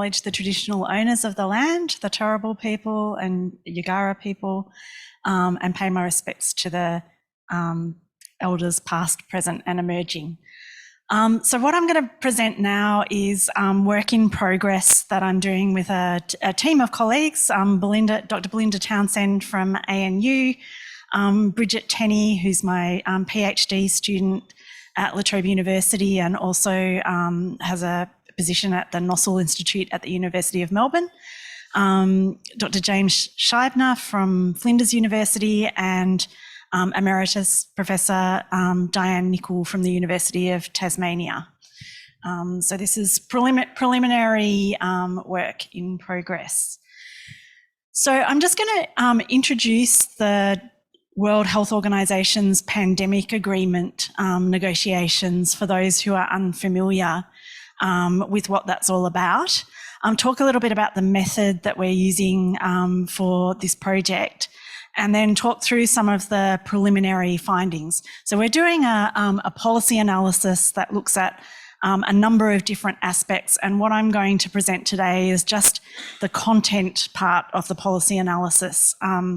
acknowledge the traditional owners of the land, the Turrbal people and Yagara people, and pay my respects to the elders past, present and emerging. So what I'm going to present now is work in progress that I'm doing with a team of colleagues, Dr. Belinda Townsend from ANU, Bridget Tenney, who's my PhD student at Trobe University and also has a position at the Nossal Institute at the University of Melbourne, Dr. James Scheibner from Flinders University, and Emeritus Professor Diane Nicol from the University of Tasmania. So this is preliminary work in progress. So I'm just going to introduce the World Health Organization's pandemic agreement negotiations for those who are unfamiliar with what that's all about. Talk a little bit about the method that we're using for this project, and then talk through some of the preliminary findings. So we're doing a policy analysis that looks at a number of different aspects, and what I'm going to present today is just the content part of the policy analysis,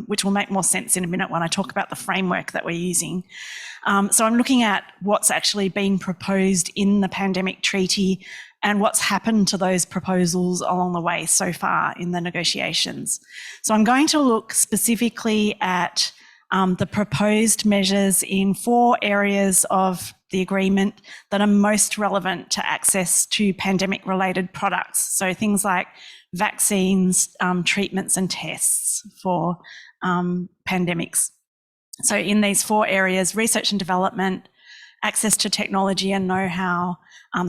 which will make more sense in a minute when I talk about the framework that we're using. So I'm looking at what's actually been proposed in the pandemic treaty and what's happened to those proposals along the way so far in the negotiations. So I'm going to look specifically at the proposed measures in 4 areas of the agreement that are most relevant to access to pandemic-related products. So things like vaccines, treatments and tests for pandemics. So in these 4 areas, research and development, access to technology and know-how,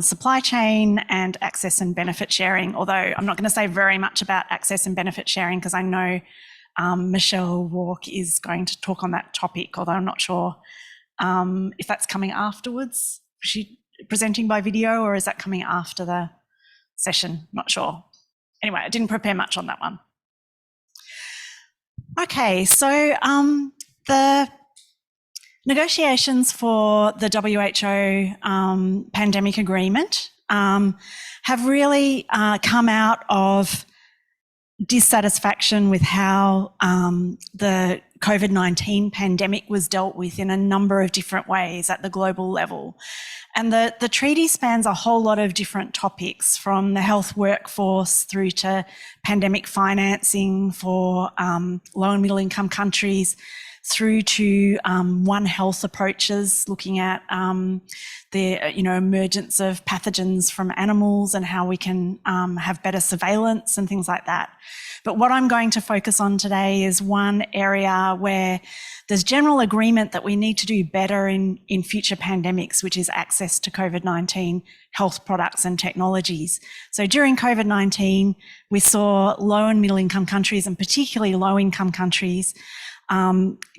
supply chain, and access and benefit sharing. Although I'm not going to say very much about access and benefit sharing because I know Michelle Rourke is going to talk on that topic, although I'm not sure if that's coming afterwards. Is she presenting by video or is that coming after the session? Not sure. Anyway, I didn't prepare much on that one. Okay, so the negotiations for the WHO pandemic agreement have really come out of dissatisfaction with how the COVID-19 pandemic was dealt with in a number of different ways at the global level. And the treaty spans a whole lot of different topics, from the health workforce through to pandemic financing for low and middle income countries, through to One Health approaches, looking at the emergence of pathogens from animals and how we can have better surveillance and things like that. But what I'm going to focus on today is one area where there's general agreement that we need to do better in future pandemics, which is access to COVID-19 health products and technologies. So during COVID-19, we saw low and middle income countries, and particularly low income countries,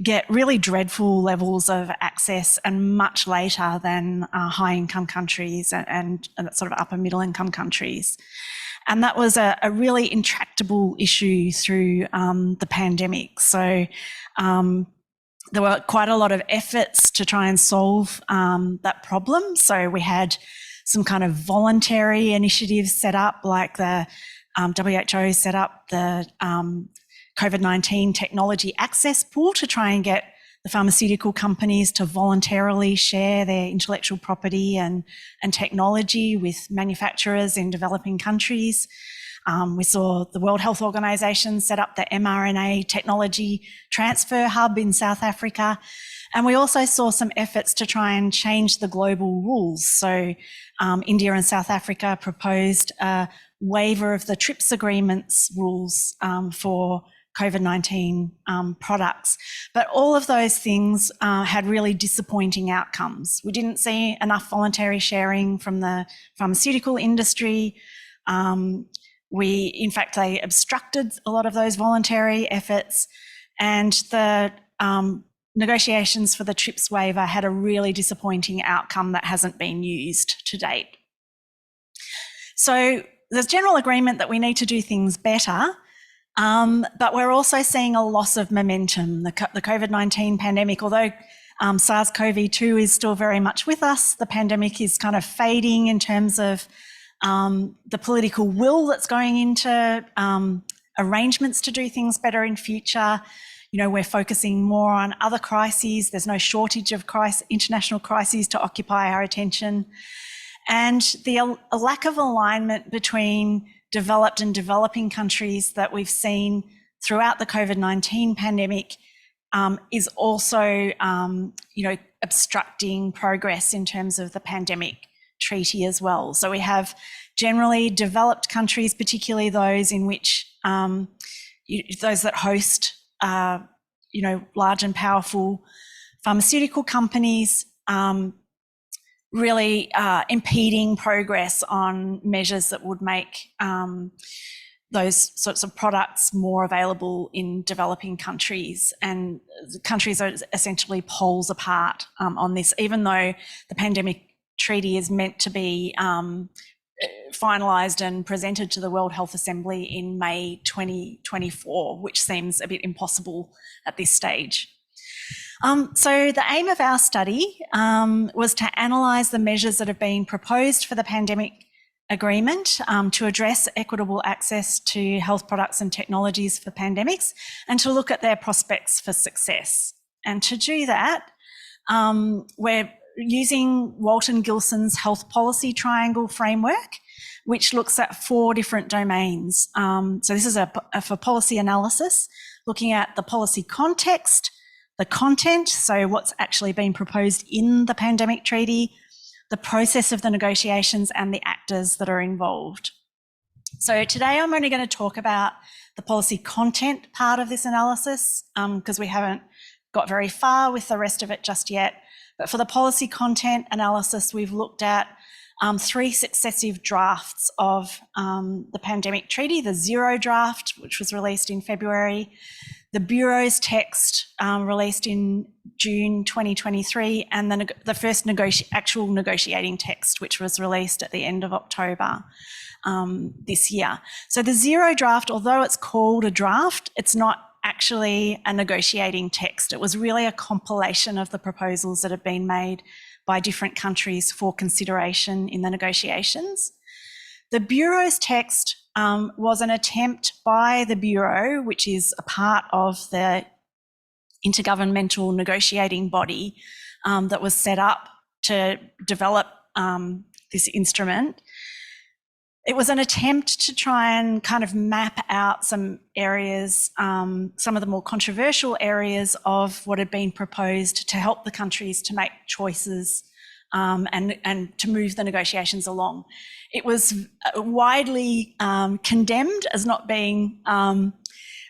get really dreadful levels of access, and much later than high income countries and sort of upper middle income countries. And that was a really intractable issue through the pandemic. So there were quite a lot of efforts to try and solve that problem. So we had some kind of voluntary initiatives set up, like the WHO set up the COVID-19 technology access pool to try and get the pharmaceutical companies to voluntarily share their intellectual property and technology with manufacturers in developing countries. We saw the World Health Organization set up the mRNA technology transfer hub in South Africa. And we also saw some efforts to try and change the global rules. So India and South Africa proposed a waiver of the TRIPS agreements rules for COVID-19 products. But all of those things had really disappointing outcomes. We didn't see enough voluntary sharing from the pharmaceutical industry. In fact, they obstructed a lot of those voluntary efforts, and the negotiations for the TRIPS waiver had a really disappointing outcome that hasn't been used to date. So there's general agreement that we need to do things better, but we're also seeing a loss of momentum. The COVID-19 pandemic, although SARS-CoV-2 is still very much with us, the pandemic is kind of fading in terms of the political will that's going into arrangements to do things better in future. You know, we're focusing more on other crises. There's no shortage of international crises to occupy our attention. And a lack of alignment between developed and developing countries that we've seen throughout the COVID-19 pandemic is also, you know, obstructing progress in terms of the pandemic treaty as well. So we have generally developed countries, particularly those in which those that host, you know, large and powerful pharmaceutical companies, really impeding progress on measures that would make those sorts of products more available in developing countries. And the countries are essentially poles apart on this, even though the pandemic treaty is meant to be finalised and presented to the World Health Assembly in May 2024, which seems a bit impossible at this stage. So the aim of our study was to analyse the measures that have been proposed for the pandemic agreement to address equitable access to health products and technologies for pandemics, and to look at their prospects for success. And to do that, we're using Walton Gilson's health policy triangle framework, which looks at 4 different domains. So this is for policy analysis, looking at the policy context, the content, so what's actually been proposed in the pandemic treaty, the process of the negotiations, and the actors that are involved. So today I'm only going to talk about the policy content part of this analysis because we haven't got very far with the rest of it just yet. But for the policy content analysis, we've looked at 3 successive drafts of the pandemic treaty: the 0 draft, which was released in February, the Bureau's text released in June 2023, and then the first actual negotiating text, which was released at the end of October this year. So the 0 draft, although it's called a draft, it's not actually a negotiating text. It was really a compilation of the proposals that have been made by different countries for consideration in the negotiations. The Bureau's text was an attempt by the Bureau, which is a part of the intergovernmental negotiating body that was set up to develop this instrument. It was an attempt to try and kind of map out some areas, some of the more controversial areas of what had been proposed to help the countries to make choices and to move the negotiations along. It was widely condemned as not being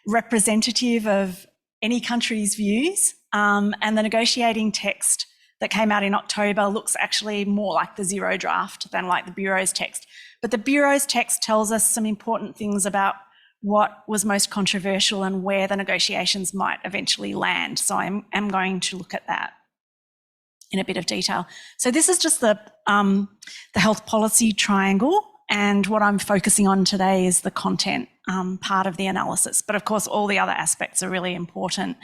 representative of any country's views, and the negotiating text that came out in October looks actually more like the 0 draft than like the Bureau's text. But the Bureau's text tells us some important things about what was most controversial and where the negotiations might eventually land. So I am going to look at that in a bit of detail. So this is just the health policy triangle, and what I'm focusing on today is the content part of the analysis. But of course, all the other aspects are really important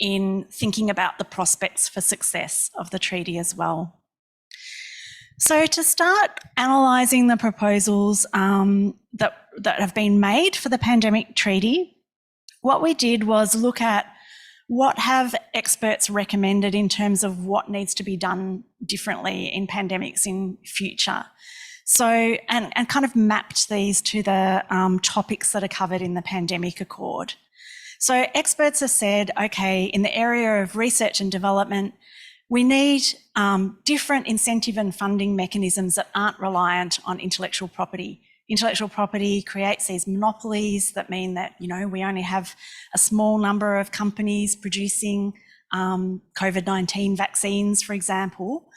in thinking about the prospects for success of the treaty as well. So to start analysing the proposals that have been made for the pandemic treaty, what we did was look at what have experts recommended in terms of what needs to be done differently in pandemics in future. So, and kind of mapped these to the topics that are covered in the pandemic accord. So experts have said, okay, in the area of research and development, we need different incentive and funding mechanisms that aren't reliant on intellectual property. Intellectual property creates these monopolies that mean that, you know, we only have a small number of companies producing COVID-19 vaccines, for example.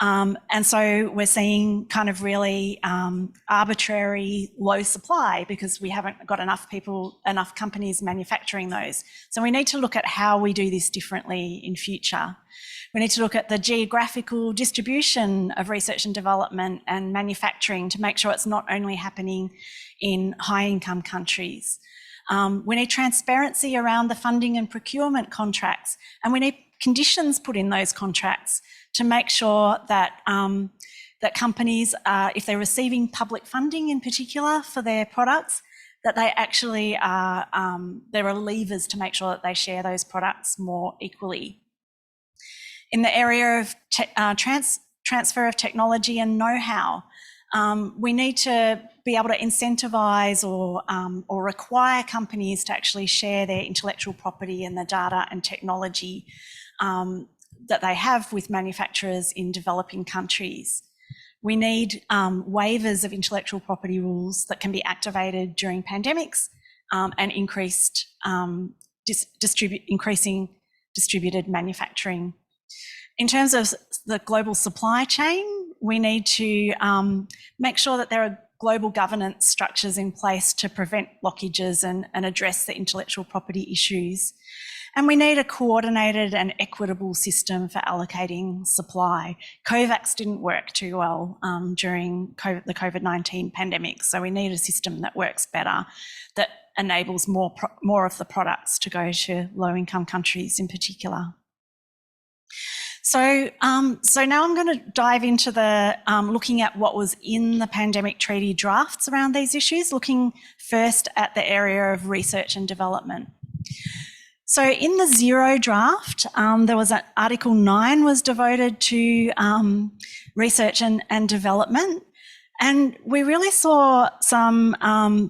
And so we're seeing kind of really arbitrary low supply because we haven't got enough companies manufacturing those. So we need to look at how we do this differently in future. We need to look at the geographical distribution of research and development and manufacturing to make sure it's not only happening in high-income countries. We need transparency around the funding and procurement contracts, and we need conditions put in those contracts to make sure that that companies, if they're receiving public funding in particular for their products, that they actually are, there are levers to make sure that they share those products more equally. In the area of transfer of technology and know-how, we need to be able to incentivise or require companies to actually share their intellectual property and the data and technology that they have with manufacturers in developing countries. We need waivers of intellectual property rules that can be activated during pandemics and increasing distributed manufacturing. In terms of the global supply chain, we need to make sure that there are global governance structures in place to prevent blockages and address the intellectual property issues. And we need a coordinated and equitable system for allocating supply. COVAX didn't work too well during the COVID-19 pandemic, so we need a system that works better, that enables more of the products to go to low-income countries in particular. So now I'm going to dive into the looking at what was in the pandemic treaty drafts around these issues, looking first at the area of research and development. So in the zero draft, there was Article 9 was devoted to research and development. And we really saw some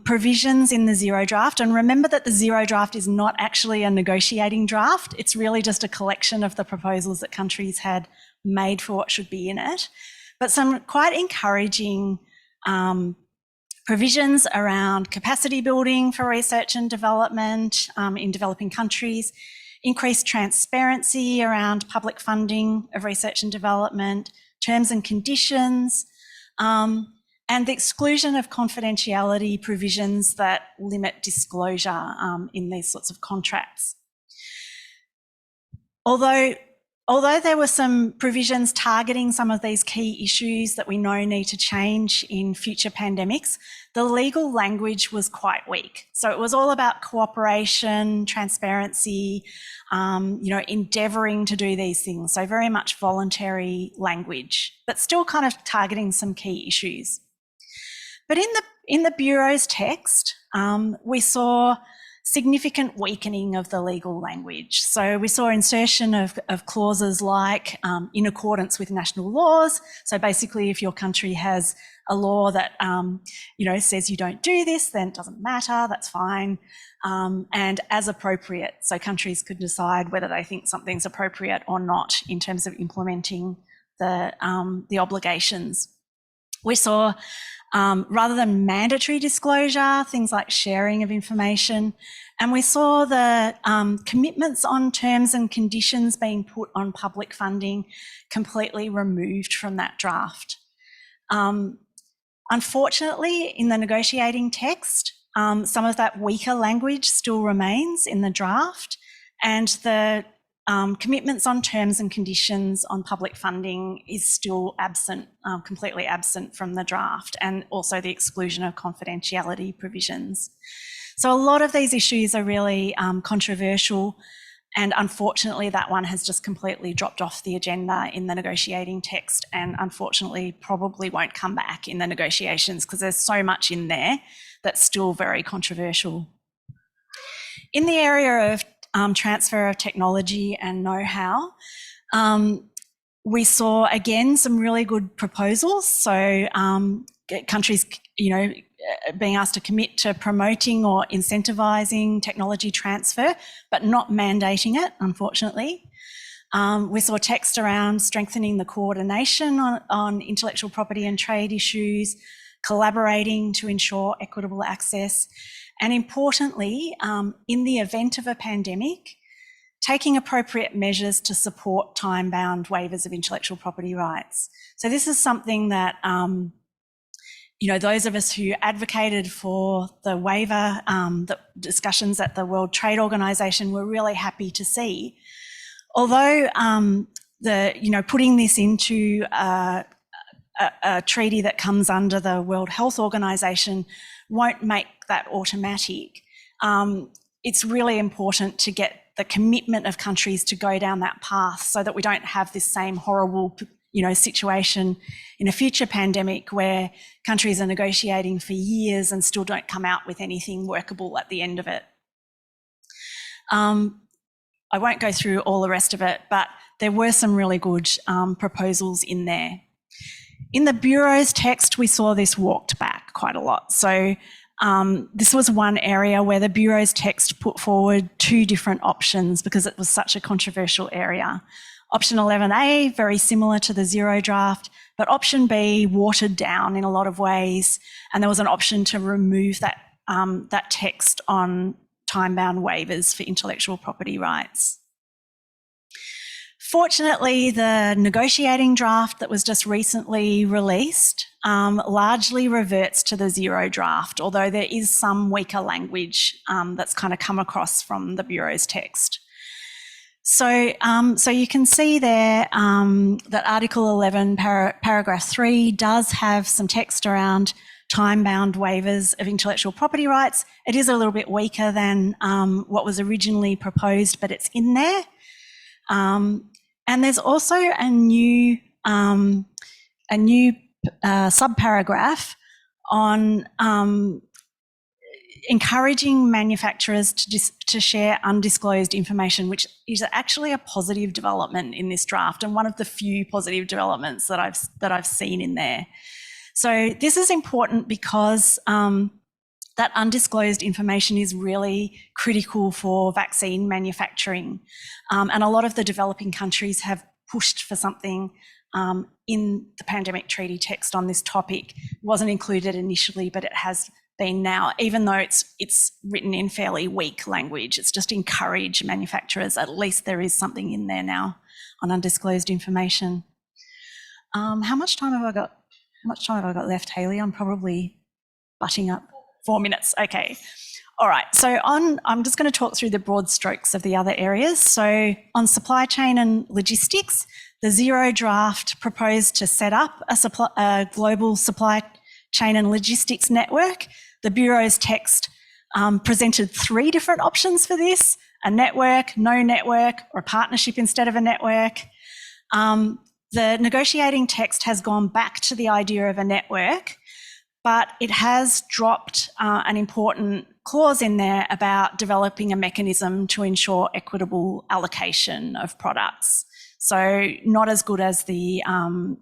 provisions in the zero draft. And remember that the zero draft is not actually a negotiating draft. It's really just a collection of the proposals that countries had made for what should be in it. But some quite encouraging provisions around capacity building for research and development in developing countries, increased transparency around public funding of research and development, terms and conditions, and the exclusion of confidentiality provisions that limit disclosure in these sorts of contracts. Although there were some provisions targeting some of these key issues that we know need to change in future pandemics, the legal language was quite weak. So it was all about cooperation, transparency, endeavouring to do these things. So very much voluntary language, but still kind of targeting some key issues. But in the Bureau's text, we saw significant weakening of the legal language. So we saw insertion of clauses like in accordance with national laws. So basically, if your country has a law that says you don't do this, then it doesn't matter, that's fine. And as appropriate, so countries could decide whether they think something's appropriate or not in terms of implementing the obligations. We saw rather than mandatory disclosure, things like sharing of information, and we saw the commitments on terms and conditions being put on public funding completely removed from that draft. Unfortunately, in the negotiating text, some of that weaker language still remains in the draft, and the commitments on terms and conditions on public funding is still absent, completely absent from the draft, and also the exclusion of confidentiality provisions. So a lot of these issues are really controversial, and unfortunately that one has just completely dropped off the agenda in the negotiating text, and unfortunately probably won't come back in the negotiations because there's so much in there that's still very controversial. In the area of transfer of technology and know-how, we saw again some really good proposals. So countries, being asked to commit to promoting or incentivising technology transfer, but not mandating it, unfortunately. We saw text around strengthening the coordination on intellectual property and trade issues, collaborating to ensure equitable access, and importantly, in the event of a pandemic, taking appropriate measures to support time-bound waivers of intellectual property rights. So this is something that, those of us who advocated for the waiver, the discussions at the World Trade Organization were really happy to see. Although putting this into a treaty that comes under the World Health Organization won't make that automatic. It's really important to get the commitment of countries to go down that path so that we don't have this same horrible situation in a future pandemic where countries are negotiating for years and still don't come out with anything workable at the end of it. I won't go through all the rest of it, but there were some really good proposals in there. In the Bureau's text, we saw this walked back quite a lot. So this was one area where the Bureau's text put forward two different options because it was such a controversial area. Option 11A, very similar to the zero draft, but option B watered down in a lot of ways. And there was an option to remove that, that text on time-bound waivers for intellectual property rights. Fortunately, the negotiating draft that was just recently released largely reverts to the zero draft, although there is some weaker language that's kind of come across from the Bureau's text. So you can see there that Article 11, paragraph 3 does have some text around time-bound waivers of intellectual property rights. It is a little bit weaker than what was originally proposed, but it's in there. And there's also a new subparagraph on encouraging manufacturers to share undisclosed information, which is actually a positive development in this draft and one of the few positive developments that I've seen in there. So this is important because that undisclosed information is really critical for vaccine manufacturing. And a lot of the developing countries have pushed for something in the pandemic treaty text on this topic. It wasn't included initially, but it has been now, even though it's written in fairly weak language. It's just encourage manufacturers, at least there is something in there now on undisclosed information. How much time have I got? How much time have I got left, Hayley? I'm probably butting up. 4 minutes, okay. All right, so I'm just going to talk through the broad strokes of the other areas. So on supply chain and logistics, the zero draft proposed to set up a global supply chain and logistics network. The Bureau's text presented 3 different options for this: a network, no network, or a partnership instead of a network. The negotiating text has gone back to the idea of a network, but it has dropped an important clause in there about developing a mechanism to ensure equitable allocation of products. So not as good as the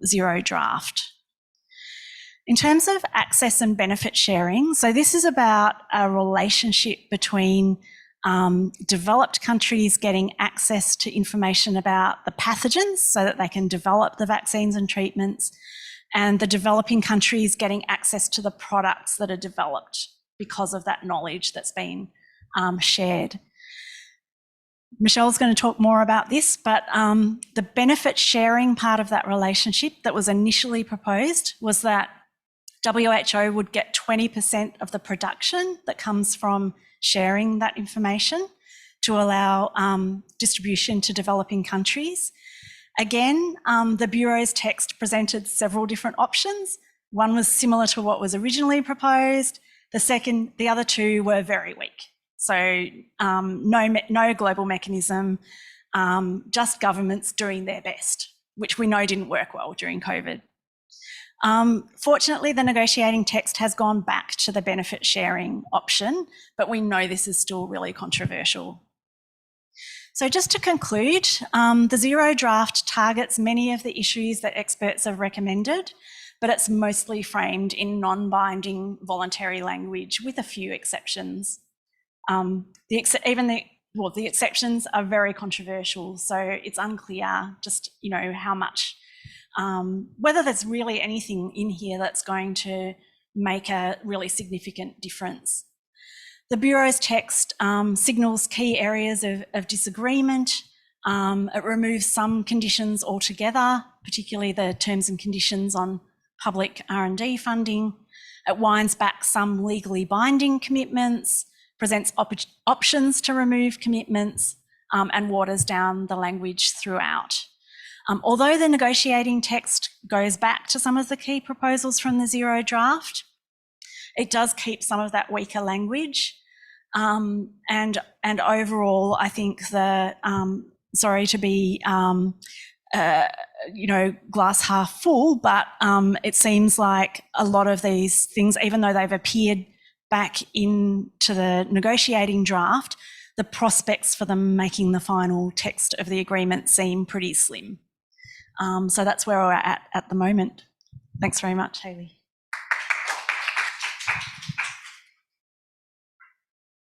zero draft. In terms of access and benefit sharing, so this is about a relationship between developed countries getting access to information about the pathogens so that they can develop the vaccines and treatments, and the developing countries getting access to the products that are developed because of that knowledge that's been shared. Michelle's going to talk more about this, but the benefit sharing part of that relationship that was initially proposed was that WHO would get 20% of the production that comes from sharing that information to allow distribution to developing countries. Again, the Bureau's text presented several different options. One was similar to what was originally proposed. The other two were very weak. So no global mechanism, just governments doing their best, which we know didn't work well during COVID. Fortunately, the negotiating text has gone back to the benefit sharing option, but we know this is still really controversial. So just to conclude, the zero draft targets many of the issues that experts have recommended, but it's mostly framed in non-binding voluntary language with a few exceptions. The exceptions are very controversial, so it's unclear just, how much, whether there's really anything in here that's going to make a really significant difference. The Bureau's text signals key areas of disagreement. It removes some conditions altogether, particularly the terms and conditions on public R&D funding. It winds back some legally binding commitments, presents options to remove commitments, and waters down the language throughout. Although the negotiating text goes back to some of the key proposals from the zero draft, it does keep some of that weaker language. And overall, I think sorry to be glass half full, but it seems like a lot of these things, even though they've appeared back into the negotiating draft, the prospects for them making the final text of the agreement seem pretty slim. So that's where we're at the moment. Thanks very much, Hayley.